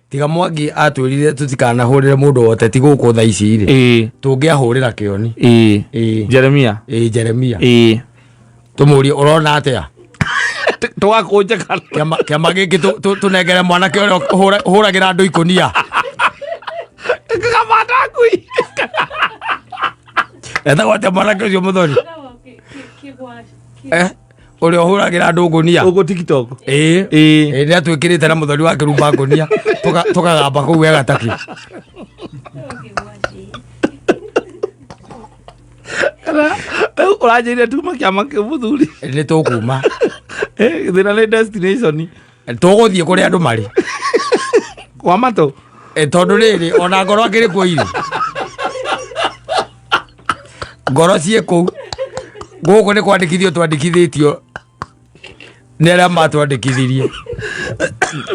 tiga Mwangi atwirire tutikana hurire mundu wote ti guku tha ici ri tungiahurira kioni Jeremia tumurie urona atia twakunje kana kiama giki tunengere mwana ke huragira andu ikonia kamata kui etha gwate mwana ke ucio muthoni uri huragira andu ngonia ugo TikTok ni atwikirite na muthoni wa kirumba ngonia tukagamba kuu wega taki urajire tuma kiama ke muthuri ni tukuma thina ni destination tuguthie kuri andu mari Kwamatuu tondu riri ona ngoro akiri kuo iri ngoro cie kuu guku ni kwandikithio twandikithitio ni aria matwandikithirie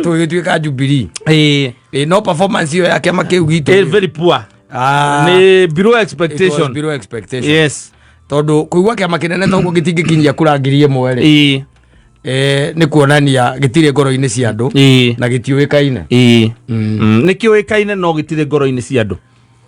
tugituika Jubilee no performance yo yake makiu gitu very poor ni below expectation yes tondu kuigua kiama kinene toguo gitingikinyia kurangirie mwere ni kuonania gitire ngoro-ini cia andu na gitiuikaine ni kiuikaine no gitire ngoro-ini cia andu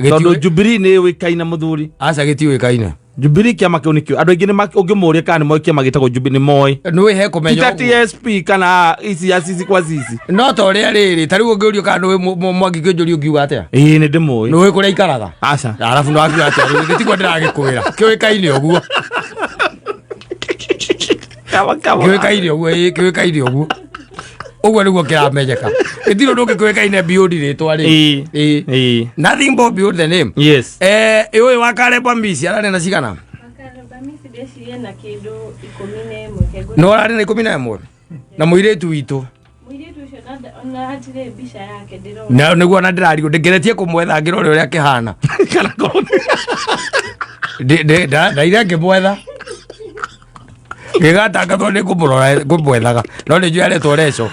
tondu Jubilee ni uikaine muthuri aca gitiuikaine Jubilee kiama kiu nikio andu aingi ni ungimuria kana moi kiama gitagwo Jubilee moi no he kumenyo TSP kana ici asisi kwa sisi no to ria riri tari ungiurio kana we Mwangi kionjorio ngiuga atia ni ndimoi no we kuria ikaraga aca arafu no akira atia gitigwa ndiragikwira kiuikaine uguo kiuikaine uguo kiuikaine uguo uguo niguo kiramenyeka gitiro ndungi kiuikaine beyond ritwa ri nothing but beyond the name yes uyu wa Karau Mbisi arari na cigana Mbisi ndecirie na kindu 11 no arari na 11 na muiretu witu ucio na hatire mbica yake ndirona na niguo na ndirarigo ndingeretie kumwetha ngirore uria kihana kana kone ndaire ngimwetha gigatangathwo ni kumwethaga no ni njui aretwo Recho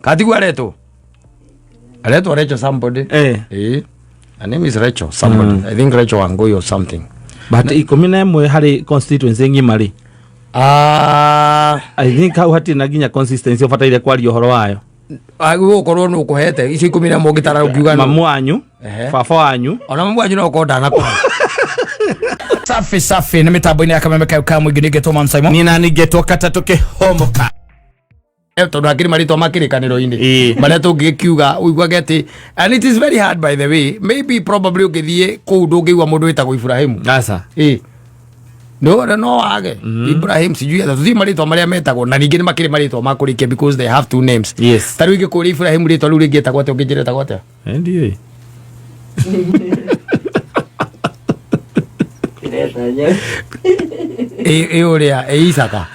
katigua aretwo Recho somebody her name is Recho somebody I think Recho Wangui or something but 11 hari constituency ngimari I think how hati naginya consistency ofataire kwario horo wayo gukorwo no kuhete icio 11 ngitara ukiuga mamu wanyu baba wanyu ona mamu wanyu no konda na kwa safi na mitambo-ini ya KamemeFM mwingi ningetwo Mansaimo ni na ningetwo Katta Humuka tondu akiri maritwa makirikaniro-ini maria tungikiuga uiguage ati and it is very hard by the way maybe probably ungithie kuu ndungiigua mundu witagwo Ibrahimu aca no wage Ibrahim sijui ata tuthi maritwa maria metagwo na ningi ni makiri maritwa makurikia because they have two names yes tari wingi kuri Ibrahim ritwa riu ringi etagwo ati ungijira etagwo ati ndiye uria Isaka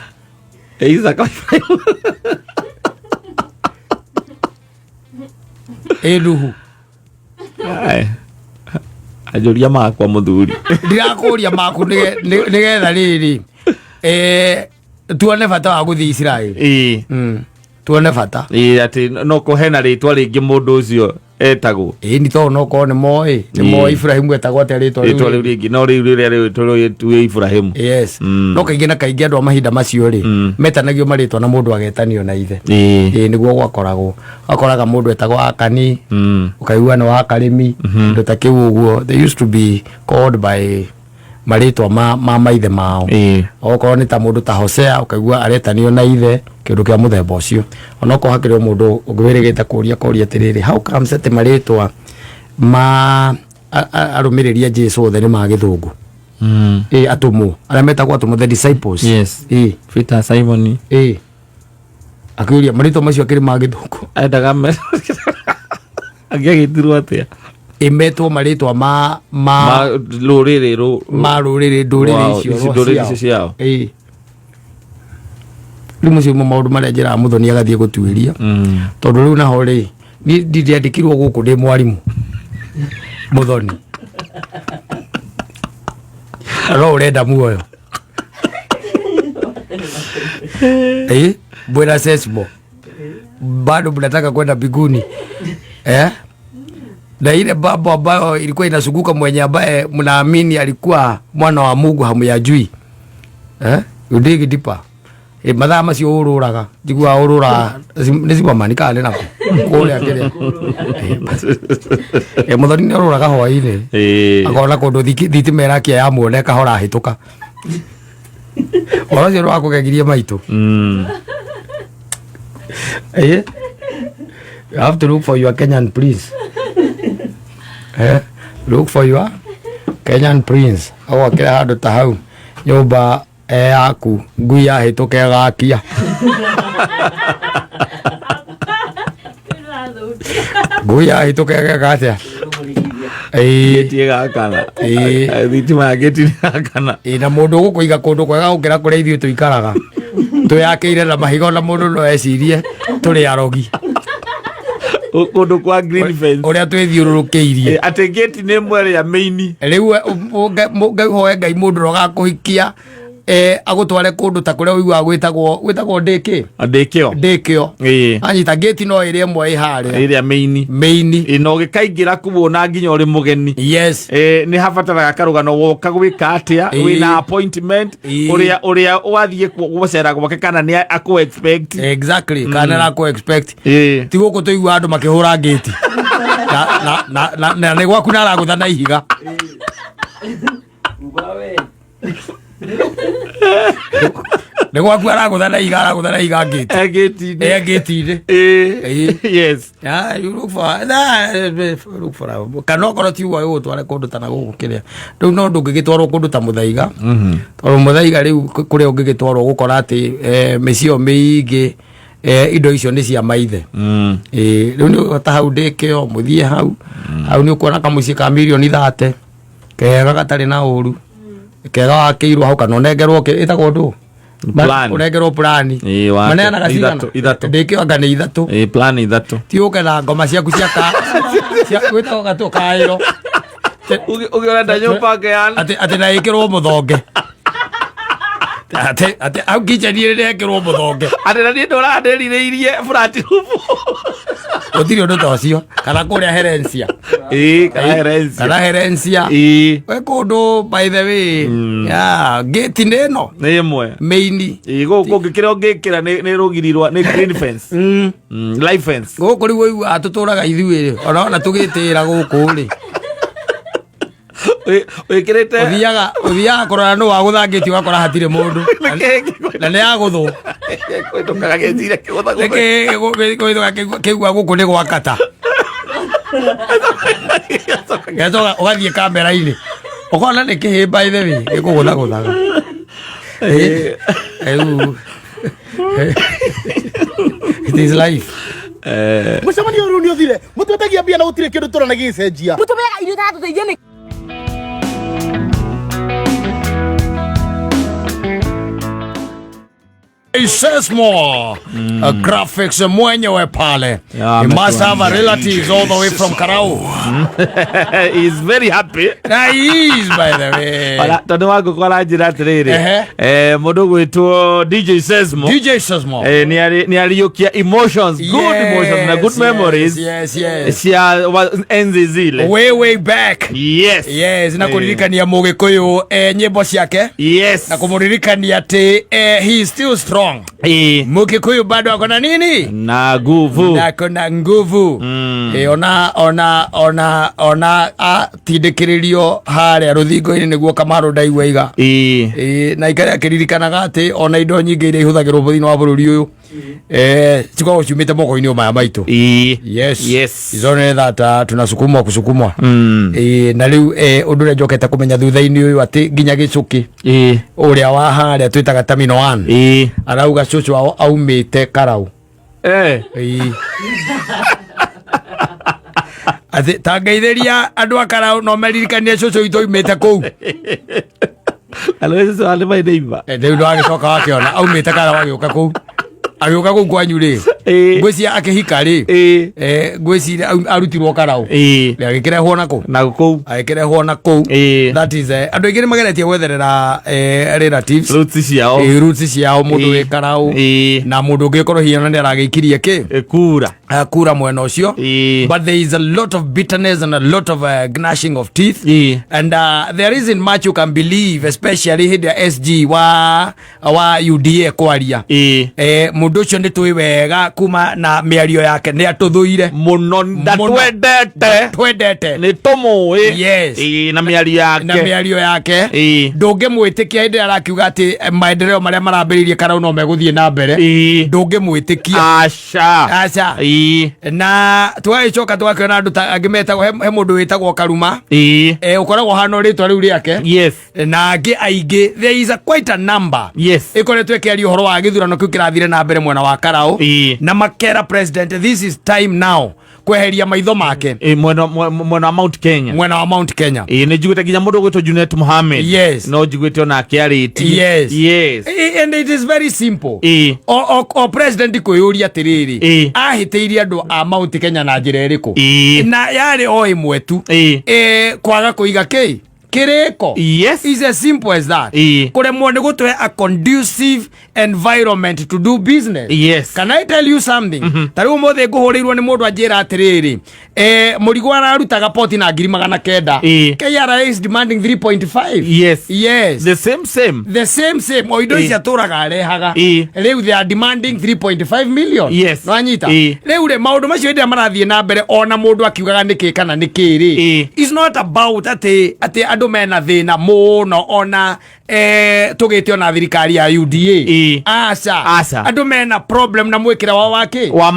Nuhu ajuria makwa muthuri ndirakuria maku nigetha riri tuone bata wa guthii Israeli tuone bata ati no kuhena ritwa ringi mundu ucio etagwo ni to no ko ni moi Ibrahimu etagwo ati ritwa riu ringi no riu riria tu Ibrahimu yes no kaingi na kaingi andu mahinda macio ri metanagio maritwa na mundu agetanio na ithe niguo gwakoragwo akoraga mundu etagwo Akani ukaigua ni wa Karimi ndo ta kiu uguo they used to be called by maritwa ma maithe mao okorwo ni ta mundu ta Hosea ukaigua aretanio na ithe kindu kia muthemba ucio onoko hakiri mundu ungwirigita kuria tiriri how comes ati maritwa ma arumiriria Jesu othe ni ma githungu atumu aria metagwo atumu the disciples yes Peter Simon akiuria maritwa macio akiri ma githungu endaga agigitirwo atia imetwo maritwa ma ruriri icio ciao rimu cio maundu maria njira muthoni agathie gutuiria tondu riu naho ri ndiandikirwo guku ndi mwarimu muthoni ro urenda muoyo bwana Saimo bado mnataka kwenda mbinguni na ile baba ambayo ilikuwa inazunguka mwenye ambaye mnaamini alikuwa mwana wa Mungu hamyajui udigi dipa mathaa macio ururaga njigua urura nĩ Superman kana nĩ nako kũrĩa kĩrĩa mũthoni nĩ ururaga hwaĩ-inĩ akona kũndũ thitima ĩrakia ya muone kahora hĩtũka oro cio wakũgegirie maitũ. You have to look for your Kenyan prince. Look for your Kenyan prince. Agwakĩra handũ ta hau nyũmba yaku ngui yahĩtũka ĩgakia ngui yahĩtũka ĩgeka atĩa thitima ngĩti gakana na mũndũ ũgũkũiga kũndũ kwega gũkĩra kũrĩa ithuĩ tũikaraga twĩyakĩire na mahiga na mũndũ no ecirie tũrĩ arogi kũndũ kwa green fence ũrĩa twĩthiũrũrũkĩirie atĩ gate nĩ ĩmwe ĩrĩa main rĩu ngaihoe Ngai mũndũ rogakũhikia agũtware kũndũ ta kũrĩa ũiguaga gwĩtagwo ndĩkĩo anyita gate no ĩrĩa ĩmwe ĩharĩa ĩrĩa main no gĩkaingĩra kuona nginya ũrĩ mũgeni nĩ habataraga karũgano woka gwĩka atĩa wĩna appointment ũrĩa wathiĩ gũcera gwake kana nĩ akũ expect exactly kana na akũ expect ti gũkũ tũigua andũ makĩhũra gate na nĩ gwaku na aragũtha na ihiga nĩ gwaku aragũtha na ihiga gate-inĩ yes you look for kana okorwo ti ũguo ũgũtware kũndũ ta na gũkũ kĩrĩa rĩu no ndũngĩgĩtwarwo kũndũ ta Mũthaiga tondũ Mũthaiga rĩu kũrĩa ũngĩgĩtwarwo gũkora atĩ mĩciĩ ĩyo mĩingĩ indo icio nĩ cia maithe rĩu nĩ ta hau ndĩkĩo mũthiĩ hau nĩ ũkuona kamũciĩ ka mirioni 30 kega gatarĩ na ũru kega wakĩirwo hau kana ũnengerwo ĩtagwo ndũ ũnengerwo plani maneanaga cigana ndĩkĩo anga nĩ 3 plan 3 ti ũke na ngoma ciaku gwĩtagwo gatũ kaĩro ũgĩorenda nyũmba ngĩana atĩ na ĩkĩrwo mũthonge atĩ au kicheni rĩrĩa ĩkĩrwo mũthonge atĩ na niĩ ndũrandĩrirĩirie flat roof ũtirĩ ũndũ ta ũcio kana kũrĩa Herencia kana Herencia we kũndũ by the way gate nĩ ĩno nĩ ĩmwe main gũkũ kĩrĩa ũngĩkĩra nĩ rũgirirwa nĩ green fence live fence gũkũ rĩu ũiguaga tũtũraga ithuĩ ona tũgĩtĩĩra gũkũ rĩ wĩkĩrĩte ũthiaga kũrora nũ wagũthangĩti ũgakora hatirĩ mũndũ na nĩ yagũthwo kĩigua gũkũ nĩ gwa Katta gecoka ũgathiĩ kamera-inĩ ũkona nĩ kĩhĩmba ithe gĩkũgũthagũthaga it is life mũcemanio rĩu nĩ ũthire mũtwetagia mbia na gũtirĩ kĩndũ tũrona gĩcenjia mũtũmeaga irio tatũteithia nĩ says more graphics mwenyewe pale he must have relatives all the way from Karau he's very happy he is by the way tondũ wangu kwa njĩra atĩrĩrĩ mũndũ gwĩtwo DJ says more nĩ ariũkia emotions good emotions na good memories cia enzi zile way back yes na kũririkania mũgĩkũyũ nyĩmbo ciake na kũmũririkania atĩ he is still strong Mukikuyu bado akona nini? Na nguvu. Na nguvu. Ona atindikiririo haria ruthingo-ini niguo Kamaro ndaigua iga. Na ikaria kiririkanaga ati ona indo nyingi iria ihuthagirwo thĩinĩ wa bũrũri ũyũ cikoragwo ciumĩte moko-inĩ maya maitũ. Yes. Izone that tunasukumwa kusukumwa. Na rĩu ũndũ ũrĩa njokete kũmenya thutha-inĩ ũyũ ati nginya gĩcuki ũrĩa wa haria twĩtaga Terminal 1 arauga cucu wao aumĩte Karau. Ati tangeithĩria andũ a Karau no meririkanie cucu witũ aumĩte kũu. Alwezi wale mai neighbor. Rĩu ndo agĩcoka wakĩona aumĩte Karau agĩũka kũu. Agĩũka kũu kwanyu rĩ. ngwĩcia akĩhika rĩ ngwĩciria arutirwo Karau agĩkĩrehwo nakũ agĩkĩrehwo nakũ. That is andũ aingĩ nĩmageretie gwetherera relatives roots ciao mũndũ wĩ Karau na mũndũ ũngĩkorwo hinya nĩ aragĩikirie kura mwena ũcio, but there is a lot of bitterness and a lot of gnashing of teeth and there isn't much you can believe, especially hĩndĩ ya SG wa UDA kwaria mũndũ ũcio nĩ tũĩ wega kuma na mĩario yake nĩ atũthũire mũno twendete nĩ tũmũĩ na mĩario yake ndũngĩmwĩtĩkia hĩndĩ arakiuga atĩ maendeleo marĩa marambĩrĩirie Karau no megũthiĩ na mbere, ndũngĩmwĩtĩkia aca na twagĩcoka twakĩona andũ angĩ metagwo he mũndũ wĩtagwo Karuma ũkoragwo hana rĩtwa rĩu rĩake na angĩ aingĩ, there is quite a number ĩkoretwo ĩkĩaria ũhoro wa gĩthurano kĩu kĩrathire na mbere mwena wa Karau na makera president this is time now kweheria maitho make mwena wa Mount Kenya nĩ njiguĩte nginya mũndũ gwĩtwo Junet Mohamed no njiguĩte ona akĩarĩtie and it is very simple o president kũyũria atĩrĩrĩ ahĩtĩirie andũ a Mount Kenya na njĩra ĩrĩkũ na yarĩ o ĩmwe tu kwaga kũiga kiriko is as simple as that kuremwo nĩ gũtũhe a conducive environment to do business. Can I tell you something? Tarĩu mũthĩ ngũhũrĩirwo nĩ mũndũ anjĩra atĩrĩrĩ mũrigo ararutaga poti na 900 KRA is demanding 3.5 the same o indo icio atũraga arehaga rĩu they are demanding 3.5 million no anyita rĩu rĩ maũndũ macio hĩndĩ marathiĩ na mbere ona mũndũ akiugaga nĩkĩ kana nĩkĩ rĩ it's not about atĩ andũ mena thĩna mũno ona tũgĩte ona thirikari ya UDA aca andũ mena problem na mwĩkĩra wa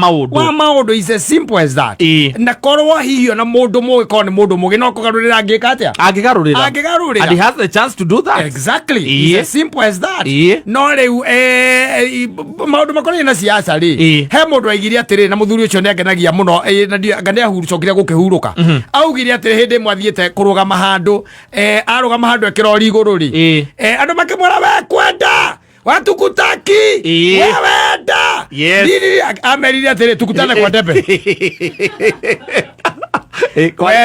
maũndũ is as simple as that na korwo hihi ona mũndũ mũgĩ korwo nĩ mũndũ mũgĩ no kũgarũrĩra angĩka atĩa angĩgarũrĩra and he has the chance to do that exactly is as simple as that no rĩu maũndũ makorwo na siasa rĩ he mũndũ aigire atĩrĩ na mũthuri ũcio nĩangenagia mũno na nĩahurũcokire gũkĩhurũka augire atĩrĩ hĩndĩ mwathiĩte kũrũgama handũ arũgama handũ ekĩrori igũrũ rĩ andũ makĩmwĩra we kwenda watukutaki wenda amerire atĩrĩ tukutane kwa debe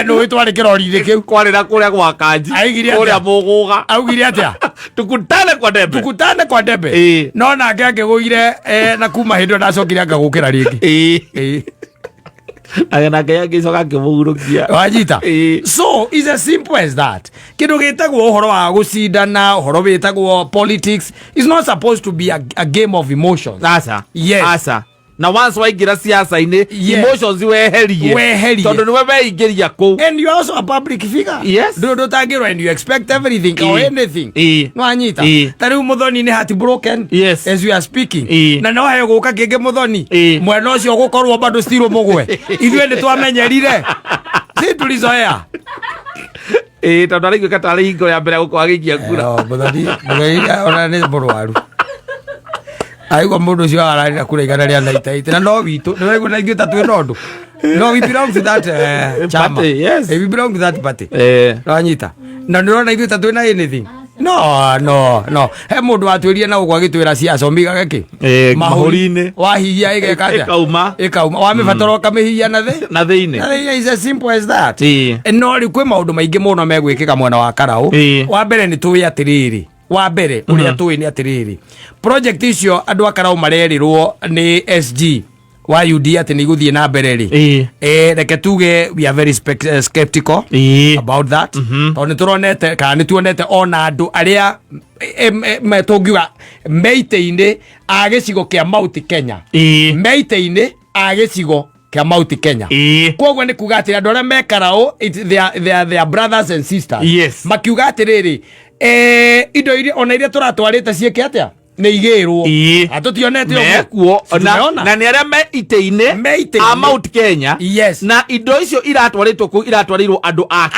nũ wĩtwarĩ kĩrori-inĩ kĩu kwarĩra kũrĩa gwa kanji kũrĩa mũgũga augire atĩa tukutane kwa debe no nake angĩgũire na kuma hĩndĩ ĩyo ndacokire angagũkĩra rĩngĩ wajita so is as simple as that kindu gitagwo uhoro wa gucindana uhoro witagwo politics is not supposed to be a game of emotions asa na once waigira siasa-inĩ emotions weherie tondu niwe weingĩria kũ and you are also a public figure ndũtangĩrwo and you expect everything or anything no anyita tarĩu Muthoni nĩ heart broken as we are speaking na no heo gũka kĩngĩ Muthoni mwena ũcio gũkorwo bado still mũgwe ithuĩ nĩ twamenyerire si tulizoea tondu araigua tarĩ hingo ya mbere gũkorwo agĩikia kura Muthoni ona nĩ mũrwaru aigua mũndũ ũcio ararĩra kura igana rĩa 98 na no witũ nĩ waigua na ithuĩ tatwĩ nondũ no we belong to that chama we belong to that party no anyita na nĩrona ithuĩ tatwĩ na anything no he mũndũ watwĩrie na ũgwa gĩtwĩra ciaca ũmigaga kĩ mahũri-inĩ wahihia ĩgeka ĩkauma wamĩbatara ũkamĩhihia na thĩinĩ is as simple as that no rĩu kwĩ maũndũ maingĩ mũno megwĩkĩka mwena wa Karau wa mbere nĩ tũĩ atĩrĩrĩ wa mbere ũrĩa tũĩ nĩ atĩrĩrĩ project icio andũ a Karau marerirwo nĩ SG wa UDA atĩ nĩ igũthiĩ na mbere rĩ reke tuge we are very skeptical about that tondũ nĩtũronete kana nĩtuonete ona andũ arĩa tũngiuga meitĩ-inĩ a gĩcigo kĩa Mount Kenya meitĩ-inĩ a gĩcigo kĩa Mount Kenya koguo nĩ kuga atĩ andũ arĩa me Karau they are brothers and sisters makiuga atĩrĩrĩ indo iria ona iria tũratwarĩte ciĩke atĩa nĩ igĩrwo atũtionete ũguo na nĩ arĩa me itĩ-inĩ a Mount Kenya na indo icio iratwarĩtwo kũu iratwarĩirwo andũ a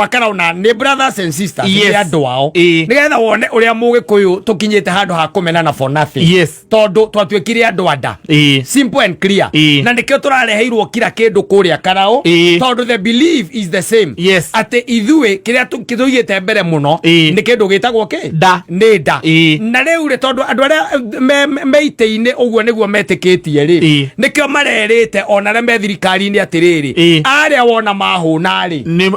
Karau na nĩ brothers and sisters nĩ andũ ao nĩgetha wone ũrĩa mũgĩkũyũ tũkinyĩte handũ ha kũmenana for nothing tondũ twatuĩkire andũ anda simple and clear na nĩkĩo tũrareheirwo kira kĩndũ kũrĩa Karau tondũ the belief is the same atĩ ithuĩ kĩrĩa tũigĩte mbere mũno nĩ kĩndũ gĩtagwo nĩ nda na rĩu tondu andu aria meite-ini uguo niguo metikitie ri nikio marerite ona re me thirikari-ini atiriri aria wona mahuna ri ni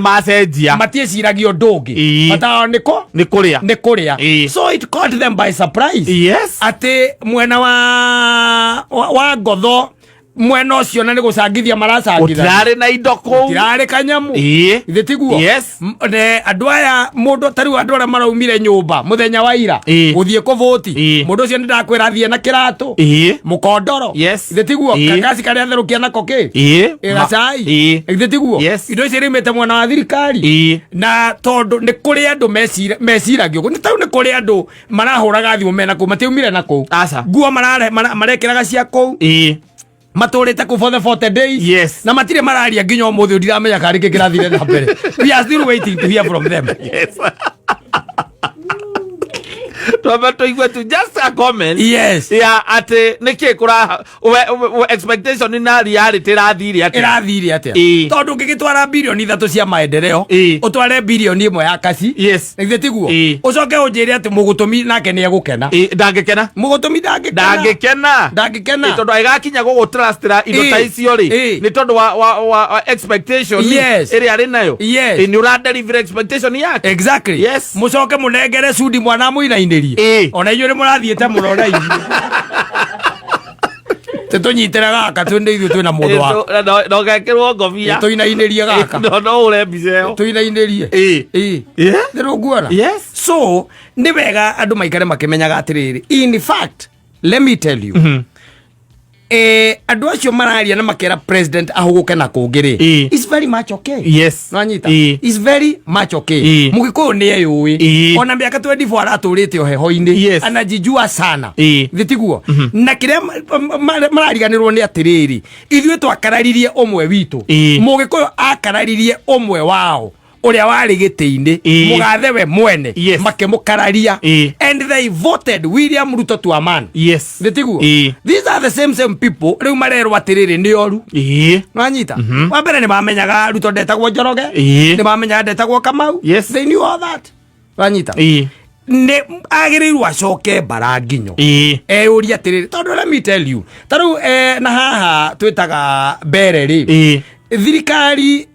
macenjia matieciragia ndungi bata ni kuria so it caught them by surprise. Yes, ati mwena wa ngotho mwena ucio na ni gucangithia maracangithia utirari na indo ku utirari kanyamu ithe tiguo. Yes, ne andu aya mundu tariu andu aria maraumire nyumba muthenya wa ira guthie kuvoti mundu ucio ndakwira thie na kiratu mukondoro ithe tiguo kakasi karia therukia nako ki gacai ithe tiguo indo icio rimite mwena wa thirikari na tondu ni kuri andu meciragio ni tau ni kuri andu marahuraga thimu mena ku matiumire nako nguo marekiraga cia ku maturite ku for the 40 days. Yes, na matire mararia nginya umuthi ndiramenya kari kirathire na mbere. We are still waiting to hear from them. Yes. To just a comment. Yes. Yeah, ate niki kura expectation na reality rathiri ate. Tondu ngigitwara bilioni 3 cia maendeleo, utware bilioni 1 ya kasi. Yes. Nigite tiguo. Ucoke unjire ati mugutumi nake ni egukena. Ndangikena. Mugutumi ndangikena. Tondu aigakinya gugutrustira indo ta icio ri. Ni tondu wa expectation iri ari nayo. Ni ura deliver expectation yake. Exactly. Yes. Mucoke munengere sudi mwana muina-ini ona inyuĩ mũrathiĩte mũroraithi tũnyitĩra gaka twende ithuĩ twĩna mũndũ wa no gekĩrwo ngobia tũinainĩrie gaka no ũre mbica ĩyo tũinainĩrie nĩrũnguona. So nĩ wega andũ maikare makĩmenyaga atĩrĩrĩ, in fact let me tell you andu acio mararia na makera president ahuguke na kungiri is very much okay. Yes, nwanyita is very much okay. Mugikuyu ni eyui ona miaka 24 araturite oheho-ini anajijua sana thitiguo na kiria marariganirwo ni atiriri ithuĩ twakararirie omwe witu mugikuyu akararirie omwe wao uria wari giti-ini mugathe we mwene makimukararia and they voted William Ruto to a man. Yes, thitiguo these are the same people riu marerwa atiriri ni oru nwanyita wa mbere ni mamenyaga Ruto ndetagwo Njoroge ni mamenyaga ndetagwo Kamau. They knew all that nwanyita ne agirirwa acoke baranginyo uri atiriri tondu let me tell you taru na haha twitaga mbere ri thirikari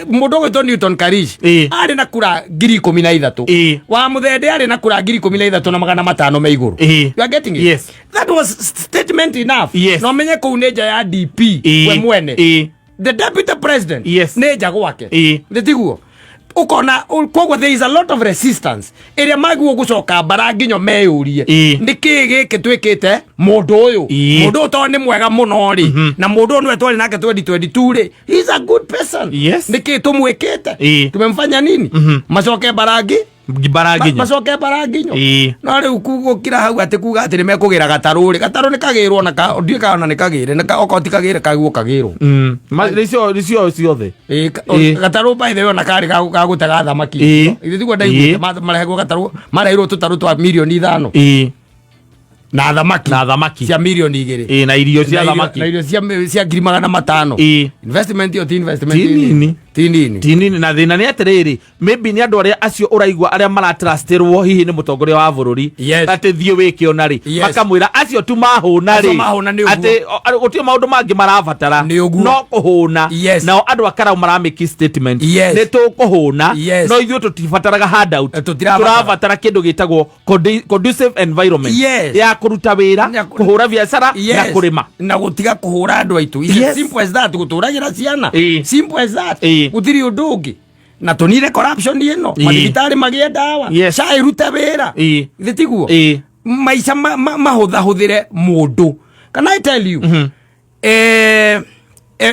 mundu gwitwo Newton Karish ari na kura 13,000 wa muthende ari na kura 13,000 na 500 me iguru. You are getting it? Yes, that was statement enough. No menye ku neja ya DP we mwene the deputy president neja gwake nditiguo ukona kogwo there is a lot of resistance area maguo gucoka baranginyo meyurie ndikigi kitwikite mundu uyu mundu to ni mwega muno ri na mundu no etwari nake 2022 ri he is a good person. Ndiki tumwikite tumemfanya nini macoke macoke baranginyo no riu kugukira hau ati kuga ati nimekugira gataru ni kagirwo na ndiika na ni kagire na okoti kagire kaguo kagirwo ricio ciothe gataru by the way na kari gagutega thamaki ithuĩ ndaiguĩte marehagwo gataru marehirwo tũtarũ twa milioni 5 na thamaki cia milioni 2 na irio cia thamaki na irio cia 500,000 investment yo investment tinini na thina ni atiriri maybe ni andu aria acio uraigwa aria maratrustirwo hihi ni mutongoria wa bururi ati thio wiki onari makamwira acio tu mahuna ri ati gutio maundu mangi marabatara no kuhuna nao andu akara maramiki statement ni tukuhuna no ithuĩ tutibataraga handout turabatara kindu gitagwo conducive environment ya kuruta wira kuhura biashara na kurima na gutiga kuhura andu aitu simple as that guturagira ciana simple as that gutiri undu ungi na tunire corruption ino madibitari magie dawa cai rute wira thitiguo maisha mahutha huthire mundu. Can I tell you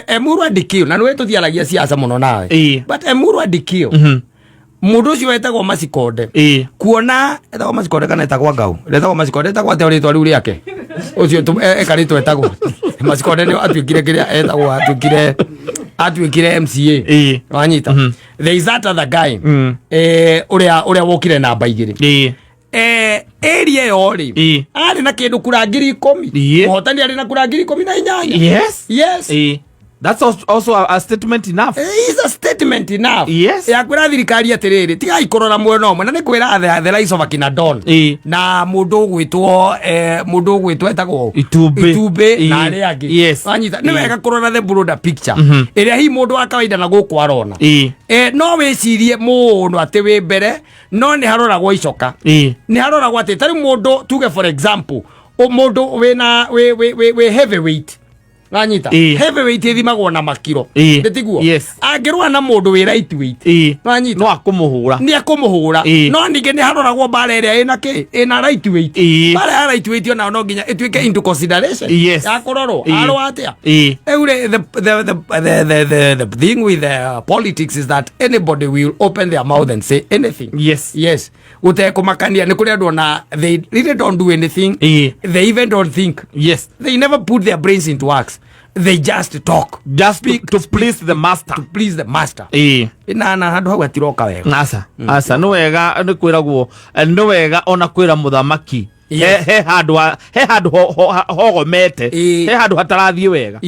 emuru andikio na nwe tuthiaragia siasa muno nawe but emuru andikio mundu ucio wetagwo Macikonde kuona etagwo Macikonde kana etagwo Ngau etagwo Macikonde etagwo ate ritwa riu riake ucio ekaritwo etagwo Macikonde ni atuikire kiria etagwo atuikire MCA wanyita there is that other guy uria wokire namba igiri area yori ari na kindu kura 10,000 muhotani ari na kura 18,000 yes That's also a statement enough. It's a statement enough. Yes. Ya kwira thirikari atiriri tiga ikorora mwena mwe na ni kwira the rise of akina Don na mundu gwitwo etagwo Itumbe na ari angi. Yes. Anyita ni wega korora the broader picture iria hi mundu wa kawaida na guku arona no wicirie mundu ati wi mbere no ni haroragwo icoka ni haroragwo ati tari mundu tuge for example mundu we heavyweight Anyita heavyweight ithimagwo na makiro ndetiguo angirwa na mundu wi lightweight anyita no akumuhura no ninge ni haroragwo bara iria ina lightweight bara ya lightweight ona no nginya itwike into consideration ya kororo aro atia eure the thing with the politics is that anybody will open their mouth and say anything. Yes utekumakania ni kuri andu na they really don't do anything. They even don't think. They never put their brains into works. They just talk to please the master. Na handu hau atiroka wega asa no wega ni kwiragwo no wega ona kwira muthamaki he handu hogomete he handu hatarathie wega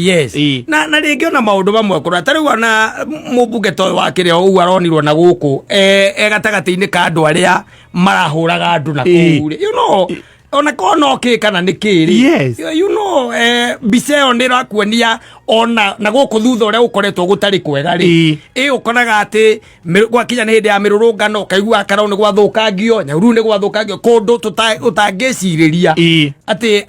na ringi ona maundu mamwe kura tari wana mubunge to wakire ou aronirwo na guku gatagati-ini ka andu aria marahuraga andu na kuri you know ona kono kana nikiri you know biseo ndira kuonia ona na guku thutha uria ukoretwo gutari kwega ri ukonaga ati gwakinya ni hindi ya mirurungano kaigua Karau ni gwathukangio Nyahururu ni gwathukangio kundu tutangiciriria ati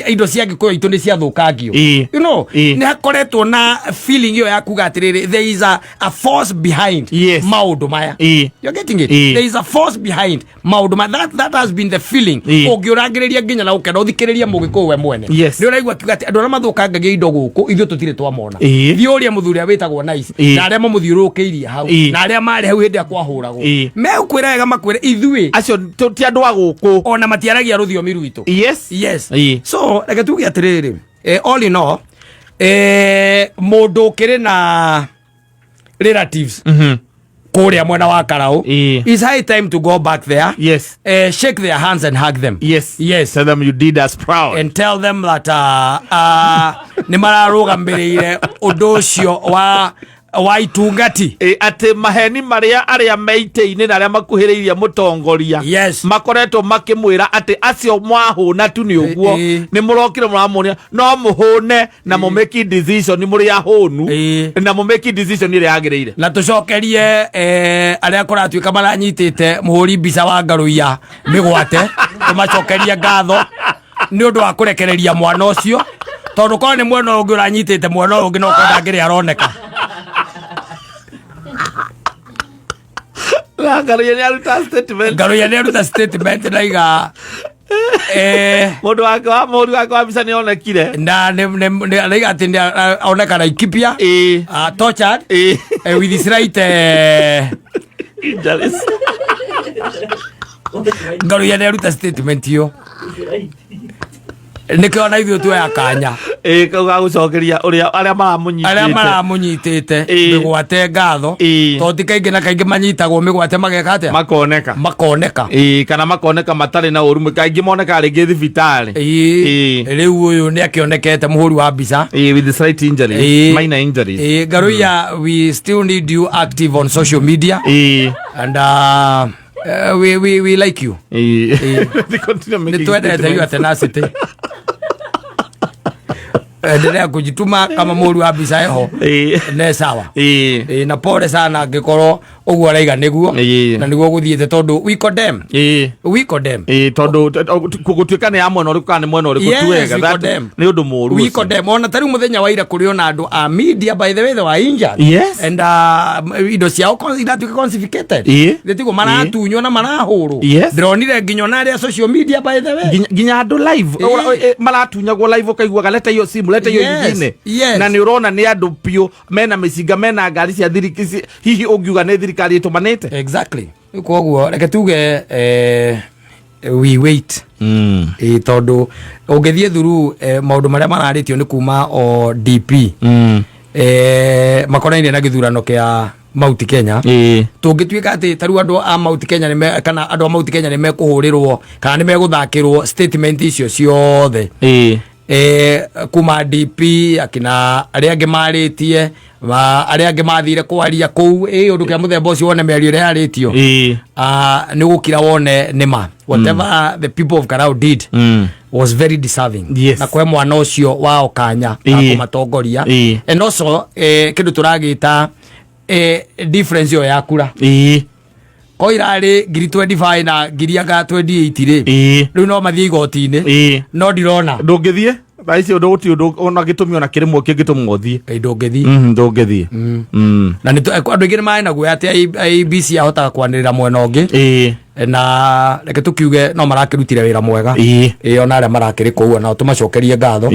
indo cia Gikuyu itu ni ciathukangio you know ni hakoretwo na feeling iyo ya kuga atiriri there is a force behind maundu maya you're getting it there is a force behind maundu maya that has been the feeling ugiurangiriria nginya na ukenda uthikiriria Mugikuyu we mwene ni uraigua kiuga ati andu aria mathukangagia indo guku ithu tutire twamona thiuria muthuri awitagwo Nice na aria mamuthiurukiirie hau na aria mari hau hindi akwahuragwo mekwira wega makwire ithui acio ti andu aguku ona matiaragia ruthiomi rwitu so reke tuge atiriri all in all mundu kire na relatives kuria mwena wa Karau it's high time to go back there shake their hands and hug them tell them you did us proud and tell them that ni mararugambirire undu ucio wa itungati ati maheni maria aria meite-ini na aria makuhiriirie mutongoria makoretwo makimwira ati acio mwahuna tu ni uguo ni murokire muramunia no muhune na mu make decision ni muri ahunu na mu make decision ire yagireire na tucokerie aria kuratuika maranyitite muhuri mbica wa Ngaruia migwate tumacokerie ngatho ni undu wa kurekereria mwana ucio tondu ko ni mwena ungi uranyitite mwana ungi no kwenda ngiri aroneka Ngaruia ni aruta statement na iga mundu wake wa mbica ni onekire na ni ati ni oneka na ikipia tortured with his right Ngaruia ni aruta statement yo nikiona ithuĩ tuoya kanya kauga gucokeria uria aria maramunyitite migwate ngatho to ti kaingĩ na kaingĩ manyitagwo migwate mageka atia makoneka kana makoneka matari na urumu kaingĩ moneka rĩngĩ thibitari rĩu ũyũ nĩ akĩonekete mũhũri wa mbica with slight injuries minor injuries Ngaruia we still need you active on social media and we like you nitwendete you tenacity endelea kujituma kama mũhũri wa mbica eho ne sawa na pole sana angĩkorwo uguo araiga niguo na niguo guthiete tondu we condemn tondu gutuika ni amwe no rikuka ni mwena uriku tuwega ni undu muru we condemn ona tari muthenya wa ira kuri ona andu a media by the way they were injured and indo ciao iratuika confiscated ndetigo maratunywo na marahuru ndronire nginya na aria social media by the way nginya andu live maratunyagwo live ukaigua leta hiyo simu leta hiyo ingine na ni urona ni andu pio mena miciga mena ngari cia thirikisi hihi ungiuga ni thirikari itumanite exactly koguo reke tuge we wait tondu ungithie thuru maundu maria mararitio ni kuma o DP makonaine na githurano kia Mount Kenya tungituika ati taru andu a Mount Kenya kana andu a Mount Kenya ni mekuhurirwo kana ni meguthakirwo statement icio ciothe kuma DP akina aria ange maritie aria ange mathire kwaria kou undu kia muthemba ucio wone merio ria aritio ni gukira wone nima whatever the people of Karau did was very deserving na kwa mwana ucio wao kanya kumatongoria and also kindu turagita difference yo ya kura ko irari ngiri 25 na ngiri anga 28 ri riu no mathie igoti-ini no ndirona ndungithie Baisi udoguti ona gitumi ona kirimwe kingitumwothie ndungithie ndungithie na ni andu ingine mai na gwe ati IBC ahota kwanirira mwena ungi na reke tukiuge no marakirutire wira mwega ona aria marakiri kou na tumacokerie ngatho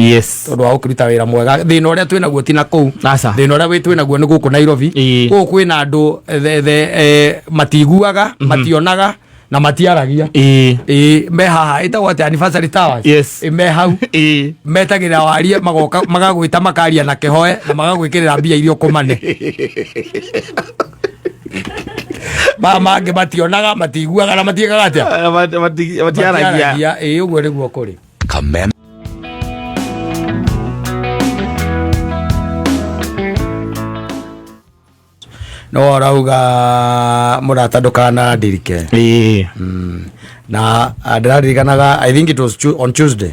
tondu wa gukiruta wira mwega thina uria twina guo tina kou thina uria we twina guo ni guku Nairobi guku kwina andu matiguaga mationaga na matiaragia me haha ita what anniversary towers me hau metagira warie magoka magagwita makaria na kehoe na magagwikirira mbia irio kumane mange mationaga matiguaga na matiegaga atia matiaragia uguo niguo kuri Kameme no rauga murata ndukana ndirike na ndirarikanaga I think it was on Tuesday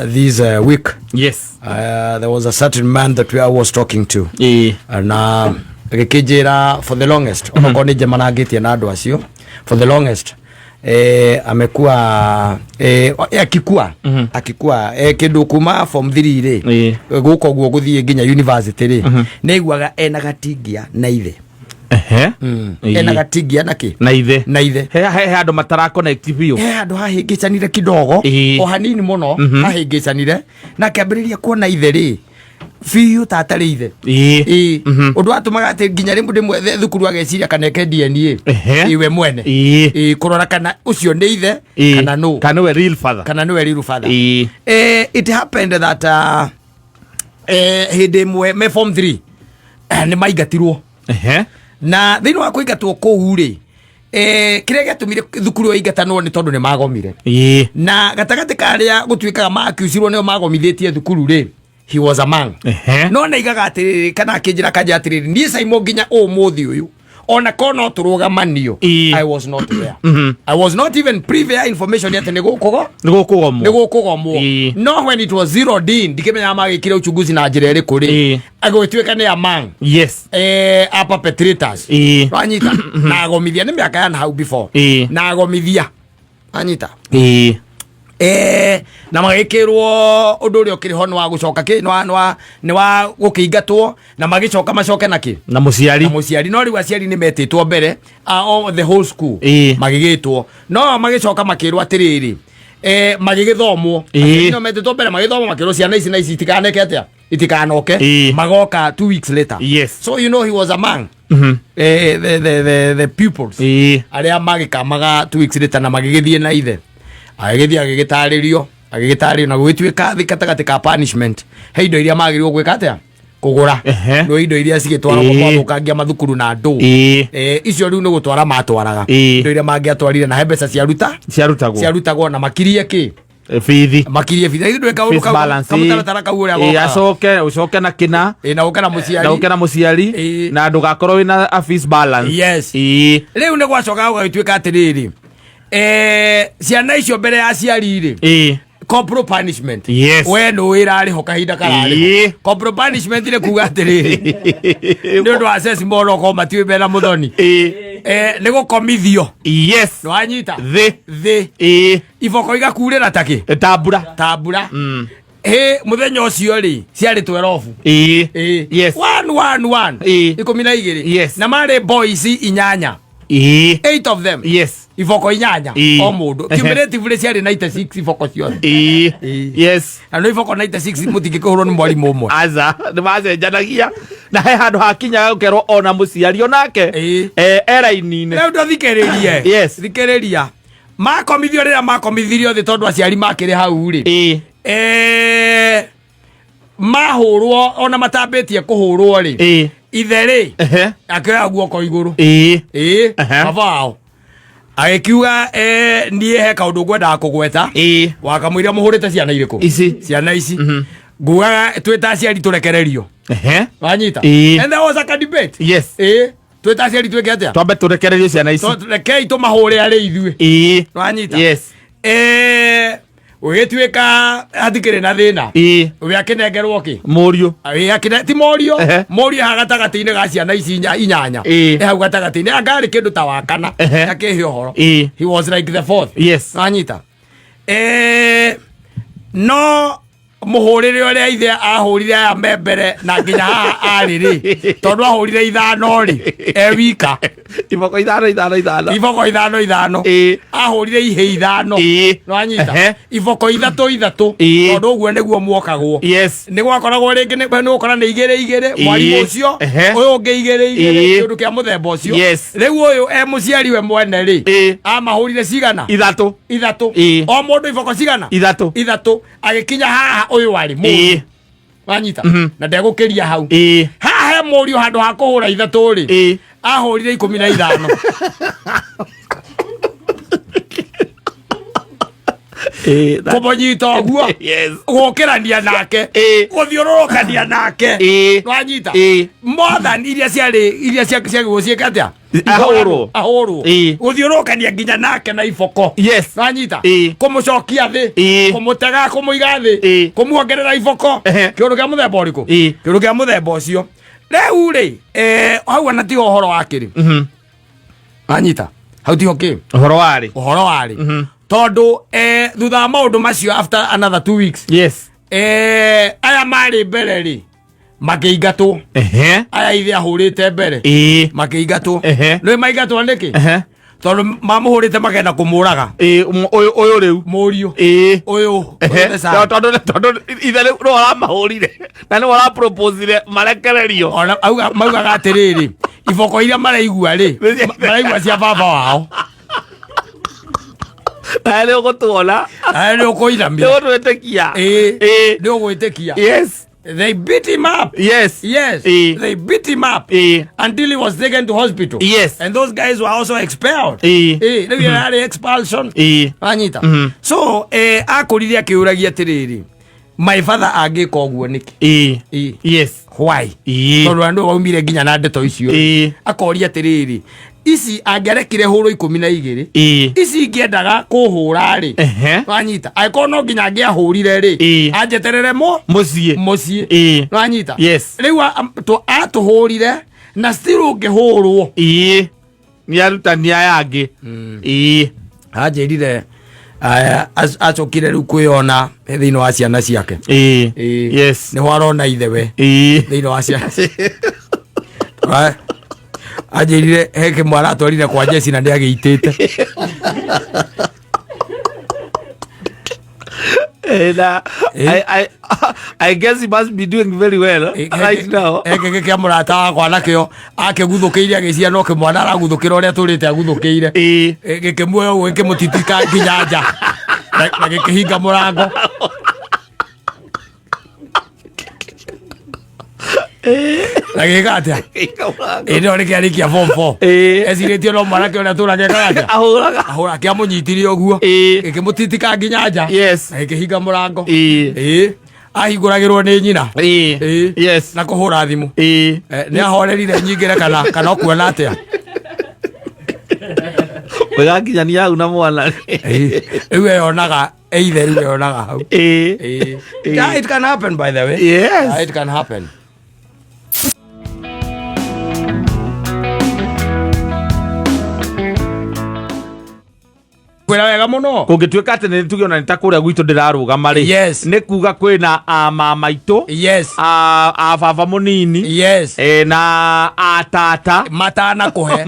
this week there was a certain man that I was talking to na gikijira for the longest onoko ni jemanangitie na andu acio for the longest amekuwa akikua kindu kuma form 3 ri guko guo guthie nginya university ri neiguaga ena gatingia na ithe ena gatingia naki na ithe he andu matara connect bio he andu hahingicanire kidogo o hanini muno hahingicanire na kiambiriria kuona ithe ri fiu tatari ithe undu atumaga ati nginya rimwe ndimwe thukuru ageciria kaneke DNA iwe mwene kurora kana ucio ni ithe kana no kana we real father it happened that hinde mwe me form 3 ni maigatirwo na thini wa kuigatwo kou ri kire gatumire thukuru igatanwo ni tondu ni magomire na gatagati karia gutwikaga makiusirwo ni magomithitie thukuru ri he was a man no na igaga atiriri kana kinjira kanja atiriri ni Saimo nginya umuthi uyu ona kono turugamanio I was not there I was not even privy information yet nigukugomwo no when it was zero din dikimenya magikire uchunguzi na njira iri kuri agwitweka ni a man apa perpetrators wanyita na agomithia ni miaka yana hau before na agomithia anyita na magikirwo undu uri okiriho no wa gucoka ki ni wa gukiingatwo na magicoka macoke naki na muciari no ri aciari ni metitwo mbere all the whole school magigitwo no magicoka makirwo atiriri magigithomwo no metitwo mbere magithomwo makirwo ciana ici na ici itikaneke atia itikanoke magoka 2 weeks later so you know he was a man the pupils aria magikamaga 2 weeks later na magigithie na ithe agigitaririo na gwitwika thikatagati ka punishment he indo iria magirwo gwika atia kugura no indo iria cigitwara gwathukangia mathukuru na ndu icio riu ni gutwara matwaraga indo iria mangiatwarire na hebesa ciarutagwo na makirie ki fithi ndweka uru kamutaratara kau uria ucoke na kina na ukana muciari na ndugakorwo wina a fees balance riu ni gwacoka gwitwika atiriri ciana icio mbere ya ciarire corporal punishment we no irari ho kahinda karari corporal punishment ile kuga atiriri ndio ndo access mboro ko matiwe bena muthoni ni gukomithio no anyita the iboko igakurira taki tabura muthenya ucio ri ciari 12 1 ikumi na igiri na mari boys inyanya 8 of them iboko inyanya o mundu cumulatively ciari 96 iboko cio ano iboko 96 mutingikuhurwo ni mwarimu umwe aza nimacenjanagia na he handu hakinya ukerwo ona muciari onake era-inine riu thikiriria makomithio rira makomithirio thi tondu aciari makiri hau ri mahurwo ona matambitie kuhurwo ri ithe ri akioya guoko iguru bavao Agikiuga nie he kaundu ngwenda kugweta. Wakamwira muhurite ciana iriku. Ciana ici. Nguga twita aciari turekererio. Wanyita. And there was a debate. Yes. Twita aciari tweke atia. Twambe turekererio ciana ici. Rekei tumahure ari ithuĩ. Wanyita. Yes. Ugituika athikire na thina. Uwe akinengerwo ki? Morio. Akine ti morio. Morio hagatagati-ini ga ciana ici inyanya. Hau gatagati-ini angari kindu ta wakana. Akihe uhoro. He was like the fourth. Yes. Wanyita. No muhurire uria ithe ahurire aya membere na nginya haha ari ri tondu ahurire ithano ri wika iboko ithano iboko ithano ahurire ihe ithano no anyita iboko ithatu tondu uguo niguo mwokagwo ni gwakoragwo ringi ni ukora ni igire mwari ucio uyu ungi igire kindu kia muthemba ucio riu uyu muciari we mwene ri amahurire cigana ithatu o mundu iboko cigana ithatu agikinya haha uyu wari mu wanyita na ndegukiria hau haha he murio handu ha kuhura ithatu ri ahurire 15 kumonyita guo gukirania nake guthiururukania nake wanyita more than iria cia guciika atia ahuru guthiururukania nginya nake na iboko wanyita kumucokia thi kumutega kumuiga thi kumuongerera iboko kiundu kia muthemba uriku kiundu kia muthemba ucio riu ri hau ana ti uhoro wakiri wanyita hau ti hoki uhoro wari tondu thutha maundu macio after another 2 weeks aya mari mbere ri makiingatwo aya ithe ahurite mbere makiingatwo no maingatwo niki tondu mamuhurite magenda kumuraga uyu riu murio uyu tondu ithe no aramahurire na ni wara proposire marekererio maugaga atiriri iboko iria maraigua ri maraigua cia baba wao ale ugotuona ale ukoiramia leo tuetekia leo uetekia yes they beat him up they beat him up until he was taken to hospital and those guys were also expelled they had expulsion anyita so akurire akiuragia tiriri my father agika uguo niki why tondu andu waumire nginya na ndeto icio akoria tiriri isi angerekire huru 12 isi ngiendaga kuhura ri wanyita aiko no nginya ngiahurire ri anjeterere mucie wanyita riu atuhurire na still ungihurwo ni arutania yangi anjirire acokire riu kwiona thiini wa ciana ciake ni warona ithewe thiini wa ciana ajirire heke mwara atwarire kwa jesi na ndiagiitite I guess he must be doing very well right now. Heke kia murata wakwa nakio akiguthukiire agiciana no ke mwana araguthukira uria turite aguthukire gike muoyo gike mutitika nginya nja na gike hinga murango Nagiga atia ino ni kiari kia form 4 esiretio no mwana kiona turage kaja ahura kia munyitire oguo ikimutitika nginya nja ikihinga murango ahinguragirwo ni nyina na kuhura thimu ni ahorerire nyingire kana kuona atia wegakinyania hau na mwana riu yonaga either riu yonaga hau it can happen by the way it can happen. kwira wega muno kungituika ati ni tugiona ni ta kuria gwitu ndirarugama ri ni kuga kwina mama itu a baba munini na a tata matana kuhe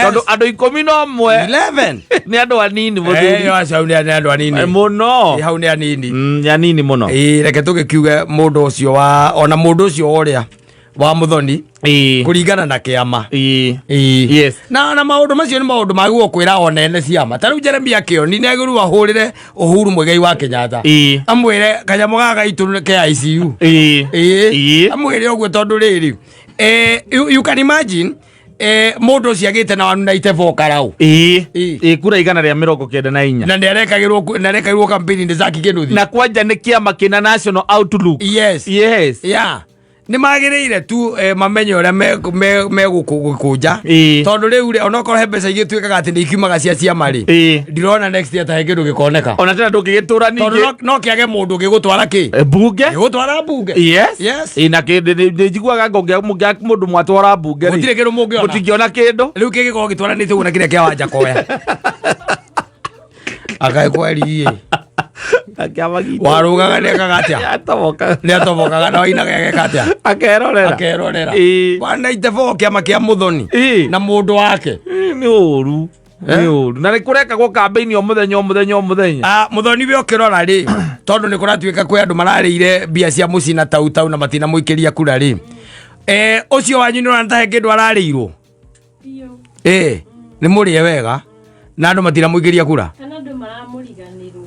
tondu andu 11 ni andu anini muthuri acio ni andu anini muno hau ni anini ni anini muno reke tugikiuge mundu ucio wa ona mundu ucio uria wa muthoni kuringana na kiama na maundu macio ni maundu maguo kwira onene ciama tariu Jeremia Kioni ni agiru ahurire Uhuru Muigai wa Kenyatta amwire kanyamu gaga itu ke ICU amwire oguo tondu riri you can imagine mundu ciagite na wanu na itebo Karau kura igana ria 94 na nderekagirwo campaign ndi zaki kinduthi na kwanja ni kiama kina National Outlook. Yes yeah ni magirire tu mamenyo ria me gukunja tondu riu onokoro he mbeca igituikaga ati ni ikiumaga cia mari ndirona next year ta he kindu gikoneka ona tena ndugigitura ningi tondu no kiage mundu gigutwara ki bunge gigutwara bunge. Yes ina kindi njiguaga ngongia mundu mwatwara bunge ri gutire kindu mungiona gutingiona kindu riu kigiko gitwaranite una kiria kia wanja koya akai kweli warugaga nekagatia atobokaga na inaga gatia akerorera bwana itebo kiama kia muthoni na mundu wake ni uru na nikureka go campaign o muthenya muthoni we okirora ri tondu ni kuratuika kwi andu mararire bia cia mucina tau na matina muikiria kura ri ucio wanyu ni uratahe kindu ararirwo ni murie wega na andu matina muikiria kura kana andu maramuriganirwo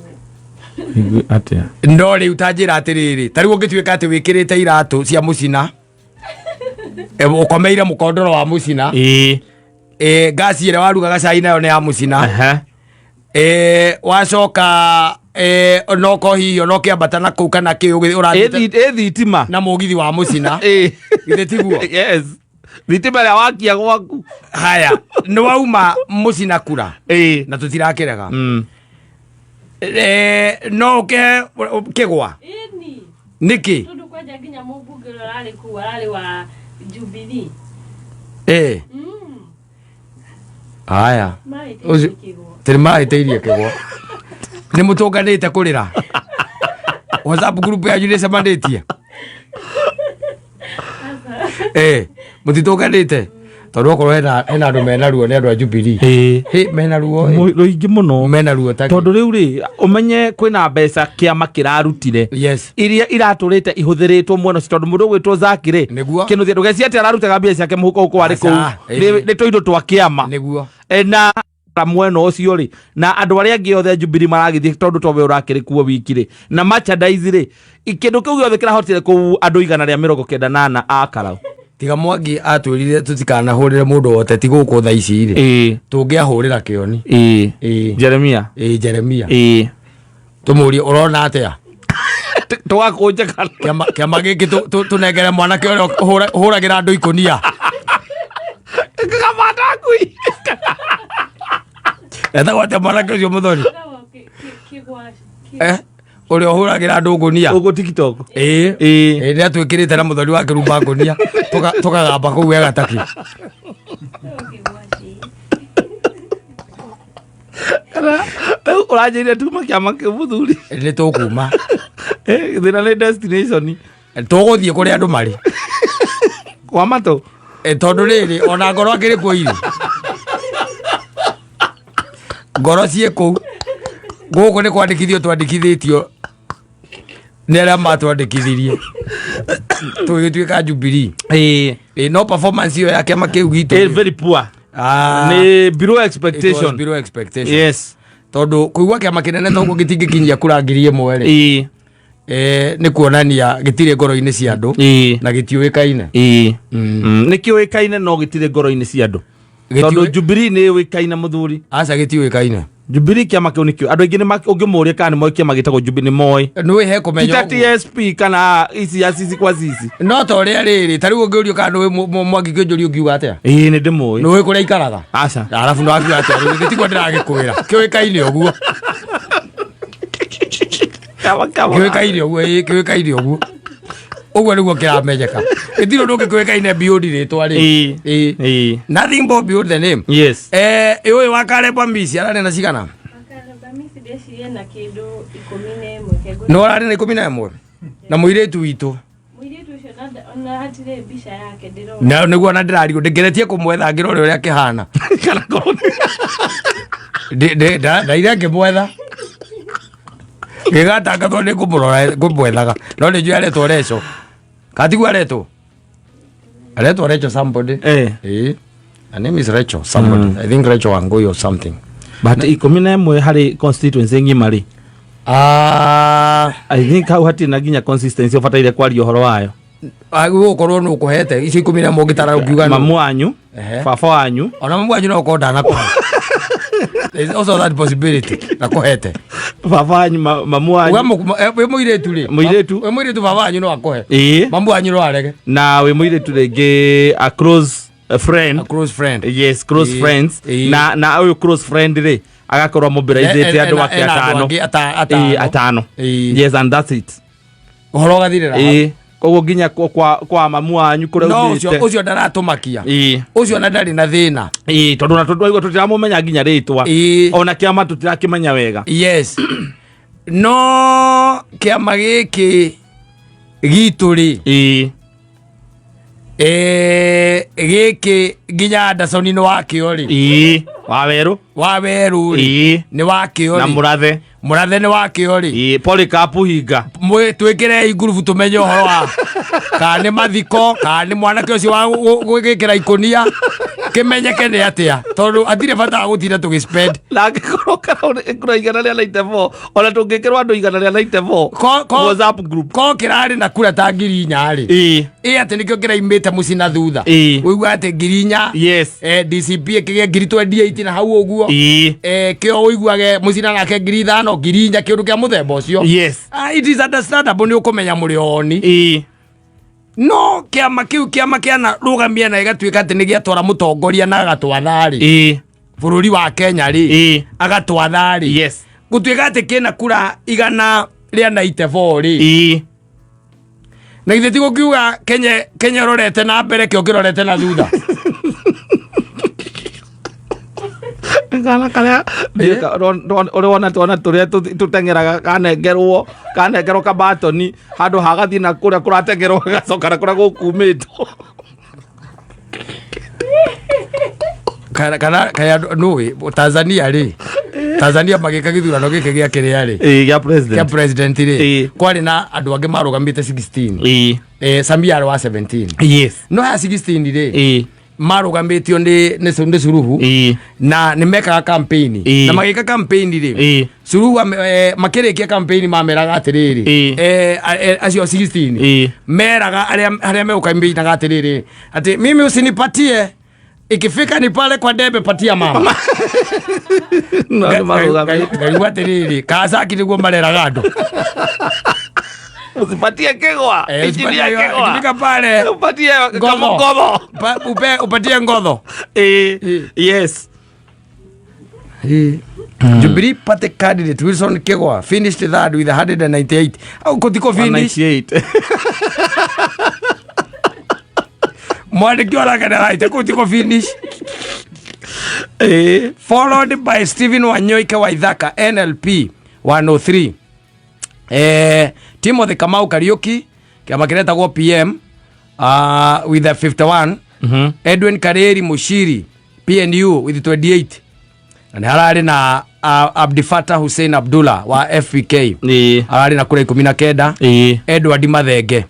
atia ndori utajira atiriri tari ungituika ati wikirite iratu cia mucina ukomeire mukondoro wa mucina gasi ire warugaga cai nayo ni ya mucina wacoka onoko hiyo no kiambata na kuu kana ki urathite thitima na mugithi wa mucina githe tiguo yes thitima ya wakia gwaku haya ni wauma mucina kura na tutirakirega no ke kigwa niki tundu kwaja nginya mubunge rari ku rari wa Jubilee haya tiri maiteirie kigwa ni mutunganite kurira WhatsApp group ya june samandetie mutitunganite tondu okorwo hena andu mena ruo ni andu a Jubilee mena ruo ruingi muno mena ruo tondu riu ri umenye kwina mbeca kiama kirarutire iria iraturite ihuthiritwo muno tondu mundu gwitwo Zakire kinuthia ndugeci ati ararutaga mbeca ciake muhuko uko ari ku ni toindo twa kiama niguo na mweno ucio ri na andu aria angi othe Jubilee maragithie tondu towe urakiri kuo wikire na merchandise ri ikindu kiu giothe kirahotire ku andu igana ria 98 a Karau tiga Mwangi atwirire tutikana hurire mundu wote tiguku tha ici ri tungiahurira kioni Jeremia tumurie urona atia twakunja kiama giki tunengere mwana ki huragira andu ikonia kamata kui eta wate mwana ki ucio muthoni uri ohuragira andu ngunia ugo TikTok ni atwikirite na muthoni wake rumba ngunia tukagamba kuu wega taki urajire tuma kiama ki muthuri ni tukuma thina ni destination tuguthie kuri andu mari Kwamatuu tondu riri ona ngoro akiri kuiri ngoro cie kuu guku ni kwandikithio twandikithitio ni aria matwandikithirie tugituika Jubilee no performance yo ya kiama kiu gitu very poor ni below expectation yes tondu kuigua kiama kinene toguo gitingikinyia kura ngiri imwe ri ni kuonania gitire ngoro-ini cia andu na gitiuikaine ni kiuikaine no gitire ngoro-ini cia andu tondu Jubilee ni uikaine muthuri aca gitiuikaine Jubilee kiama kiu nikio andu aingi ni ungimuria kana ni moi kiama gitagwo Jubilee ni moi ni he kumenyo TSP kana ici kwa sisi no to ria riri tari ungiurio kana ni Mwangi kionjuri ungiuga atia ni ndimoi ni kuria ikaraga aca arafu no akiuga atia gitigwo ndiragikwira kiuikaine uguo kiuikaine uguo uguo niguo kiramenyeka gitiro ndungi kiuikaine beyond ritwa ri nothing but beyond the name yes uyu wakareba mbisi arane na cigana akareba misi deci na kindu 11 no arane na 11 na muiretu witu ucio na hatire mbica yake ndirona na niguo na ndirario ngeretie kumwetha ngirore uria kihana kana koroni ndaire ngimwetha gigatangathwo ni kumwethaga no ni njui aretwo reco katigua aretwo Rachel somebody her name is Rachel somebody I think Rachel Wangui or something but 11 hari constituency ngima ri I think how hati na ginya consistency ofataire kwari uhoro wayo agu ukorwo no kuhete ici 11 ngitara ukiuga mamu anyu baba wanyu ona mamu wanyu no konda na kwa there's also that possibility na kohete baba wanyu mamu wanyu we muiretu ri we muiretu baba wanyu no akohe mamu wanyu no arege na we muiretu rege a close friend yes close friends na oyo close friend ri agakorwa mobilizate andu wake atano yes and that's it horo gathirira koguo nginya kwa mamu wanyu kure ucio ndaratumakia ucio na ndari na thina tondu na tondwa tutiramumenya nginya ritwa ona kiama tutirakimenya wega yes no kiama giki gituri giki nginya Anderson ni wakiori waweru ni wakiori na murathe ni wakiori Polycarp hinga twikire iguru tumenye horo wa kana mathiko kana mwanake ucio wa gwikira ikonia kimenyeke ni atia tondu atire bata gutinda tugispend la ngikoroka kuna igana ria 94 ona tungikirwa andu igana ria 94 WhatsApp group ko kirari na kura ta ngiri nyari ati nikio kiraimite mucina thutha uigwa ati ngiri nya yes DCP kige ngiri 28 na hau uguo kio uigwage mucina nake ngiri 5 ngiri nya kiundu kia muthemba ucio yes it is understandable ni ukumenya muri oni no kiama kiana rugamia na igatuika ati ni giatwara mutongoria na agatwathari bururi wa Kenya ri agatwathari yes gutuika ati kina kura igana ria 94 ri na ithe tigo kiuga Kenya rorete na mbere kio kirorete na thutha kana kala ona turia tutengeraga kanengerwo kabatoni handu hagathi na kuria kuratengerwo gacoka kuria gukumito kana no Tanzania ri Tanzania magika githurano gike gia kiria ri gia president ri kwari na andu ange marugamite 16 Samia wa 17 yes no ya 16 ri marugamitio ni Suruhu na nimekaga campaign na magika campaign ri Suruhu makirikia campaign mameraga atiriri acio 16 meraga aria me campaign na atiriri ati mimi usinipatie ikifika ni pale kwa debe patia mama no marugamitio gaiwa atiriri kasaki niguo mareraga andu usipatie kegwa ijinia kegwa ikifika pale upatie ngotho upatie ngotho yes Jubilee Party candidate Wilson Kegwa finished third with 198 au kutiko finish 198 mwandiki oragana right kutiko finish followed by Stephen Wanyoike wa Ithaka NLP 103 Timothy Kamau Kariuki kama kiretagwo PM with the 51 Edwin Kareri Mushiri PNU with 28 na harari na Abdifata Hussein Abdullah wa FPK harari na kura 19 Edward Mathenge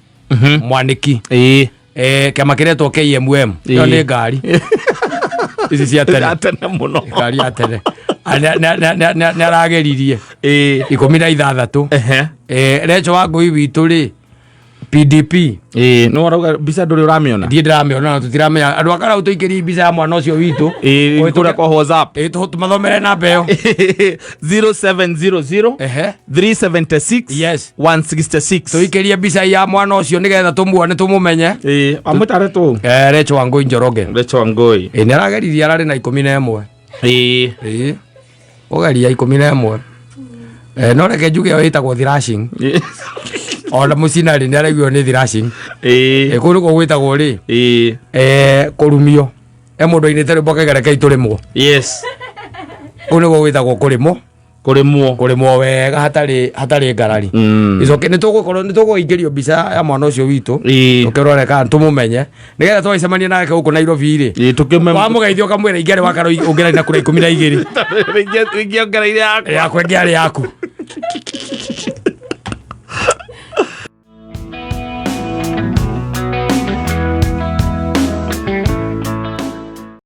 mwaniki kama kiretwo KMM yo ni ngari ici cia tene muno ngari ya tene na rageririe 16 Recho wa Guthii witu ri PDP no rauga bisa nduri uramiona ndie ndiramiona na tutiramenya andu akara utoikiri bisa ya mwana ucio witu kura kwa WhatsApp tumathomere na mbeo 0700 376 yes 166 tuikirie bisa ya mwana ucio nigetha tumuone tumumenye amutare tu Recho wa Ngoi Njoroge ni arageririe arari na 11 ogeria 11 no reke njuge yo itagwo thrashing ona mucinari ni araigwo ni thrashing kuru ko gwitagwo ri kurumio mundu inite rwimbo kagereke turimwo yes kuru ko gwitagwo kurimwo wega hatari ngarari icoke nitugukorwo ingirio mbica ya mwana ucio witu tukiroreka tumumenye nigetha twaicemania nake guku Nairobi ri wamugeithio kamwira ingere wa Karau ungera na kura 12 ingiongereire yaku yaku